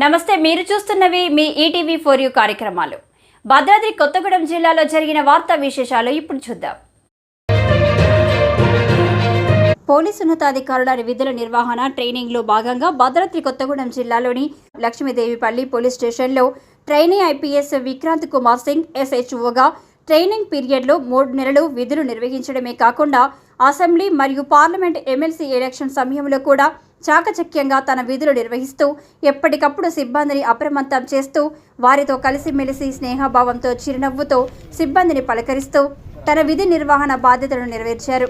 నమస్తే, మీరు చూస్తున్నవి మీ ETV for you కార్యక్రమాలు. భద్రాద్రి కొత్తగూడెం జిల్లాలో జరిగిన వార్తా విశేషాలు ఇప్పుడు చూద్దాం. పోలీసు ఉన్నతాధికారుల విధుల నిర్వహణ ట్రైనింగ్లో భాగంగా భద్రాద్రి కొత్తగూడెం జిల్లాలోని లక్ష్మీదేవిపల్లి పోలీస్ స్టేషన్లో ట్రైనీ ఐపీఎస్ విక్రాంత్ కుమార్ సింగ్ ఎస్హెచ్ఓగా ట్రైనింగ్ పీరియడ్లో 3 నెలలు విధులు నిర్వహించడమే కాకుండా అసెంబ్లీ మరియు పార్లమెంట్ ఎమ్మెల్సీ ఎలక్షన్ సమయంలో కూడా చాకచక్యంగా తన విధులు నిర్వహిస్తూ ఎప్పటికప్పుడు సిబ్బందిని అప్రమత్తం చేస్తూ వారితో కలిసిమెలిసి స్నేహభావంతో చిరునవ్వుతో సిబ్బందిని పలకరిస్తూ తన విధి నిర్వహణ బాధ్యతలను నెరవేర్చారు.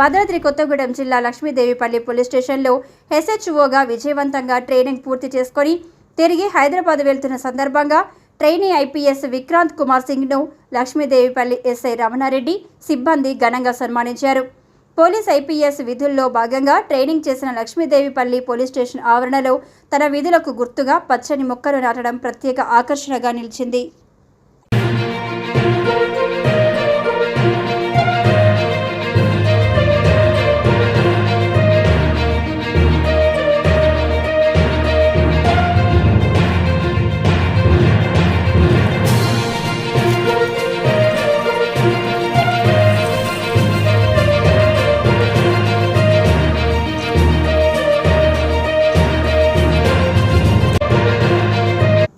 భద్రాద్రి కొత్తగూడెం జిల్లా లక్ష్మీదేవిపల్లి పోలీస్ స్టేషన్లో ఎస్హెచ్ఓగా విజయవంతంగా ట్రైనింగ్ పూర్తి చేసుకొని తిరిగి హైదరాబాద్ వెళ్తున్న సందర్భంగా ట్రైనీ ఐపీఎస్ విక్రాంత్ కుమార్ సింగ్ను లక్ష్మీదేవిపల్లి ఎస్ఐ రమణారెడ్డి సిబ్బంది ఘనంగా సన్మానించారు. పోలీస్ ఐపీఎస్ విధుల్లో భాగంగా ట్రైనింగ్ చేసిన లక్ష్మీదేవిపల్లి పోలీస్ స్టేషన్ ఆవరణలో తన విధులకు గుర్తుగా పచ్చని మొక్కలు నాటడం ప్రత్యేక ఆకర్షణగా నిలిచింది.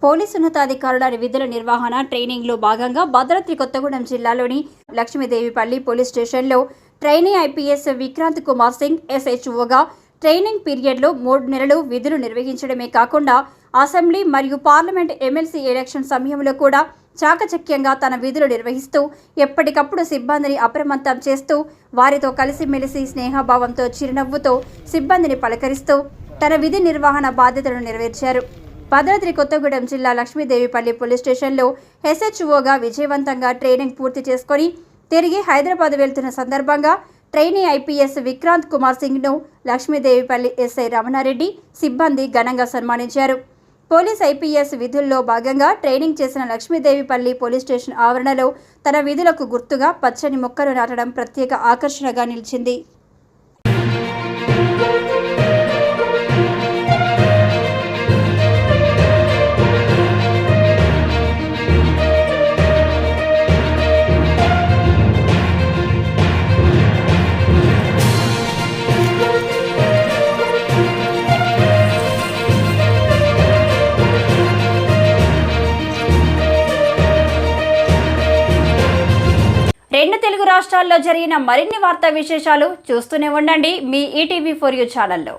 పోలీసు ఉన్నతాధికారుల విధుల నిర్వహణ ట్రైనింగ్లో భాగంగా భద్రాద్రి కొత్తగూడెం జిల్లాలోని లక్ష్మీదేవిపల్లి పోలీస్ స్టేషన్లో ట్రైనీ ఐపీఎస్ విక్రాంత్ కుమార్ సింగ్ ఎస్హెచ్ఓగా ట్రైనింగ్ పీరియడ్లో 3 నెలలు విధులు నిర్వహించడమే కాకుండా అసెంబ్లీ మరియు పార్లమెంట్ ఎమ్మెల్సీ ఎలక్షన్ సమయంలో కూడా చాకచక్యంగా తన విధులు నిర్వహిస్తూ ఎప్పటికప్పుడు సిబ్బందిని అప్రమత్తం చేస్తూ వారితో కలిసిమెలిసి స్నేహభావంతో చిరునవ్వుతో సిబ్బందిని పలకరిస్తూ తన విధి నిర్వహణ బాధ్యతలను నెరవేర్చారు. భద్రాద్రి కొత్తగూడెం జిల్లా లక్ష్మీదేవిపల్లి పోలీస్ స్టేషన్లో ఎస్హెచ్ఓగా విజయవంతంగా ట్రైనింగ్ పూర్తి చేసుకొని తిరిగి హైదరాబాద్ వెళ్తున్న సందర్భంగా ట్రైనీ ఐపీఎస్ విక్రాంత్ కుమార్ సింగ్ను లక్ష్మీదేవిపల్లి ఎస్ఐ రమణారెడ్డి సిబ్బంది ఘనంగా సన్మానించారు. పోలీస్ ఐపీఎస్ విధుల్లో భాగంగా ట్రైనింగ్ చేసిన లక్ష్మీదేవిపల్లి పోలీస్ స్టేషన్ ఆవరణలో తన విధులకు గుర్తుగా పచ్చని మొక్కలు నాటడం ప్రత్యేక ఆకర్షణగా నిలిచింది. రెండు తెలుగు రాష్ట్రాల్లో జరిగిన మరిన్ని వార్తా విశేషాలు చూస్తూనే ఉండండి మీ ఈటీవీ ఫర్ యూ ఛానల్లో.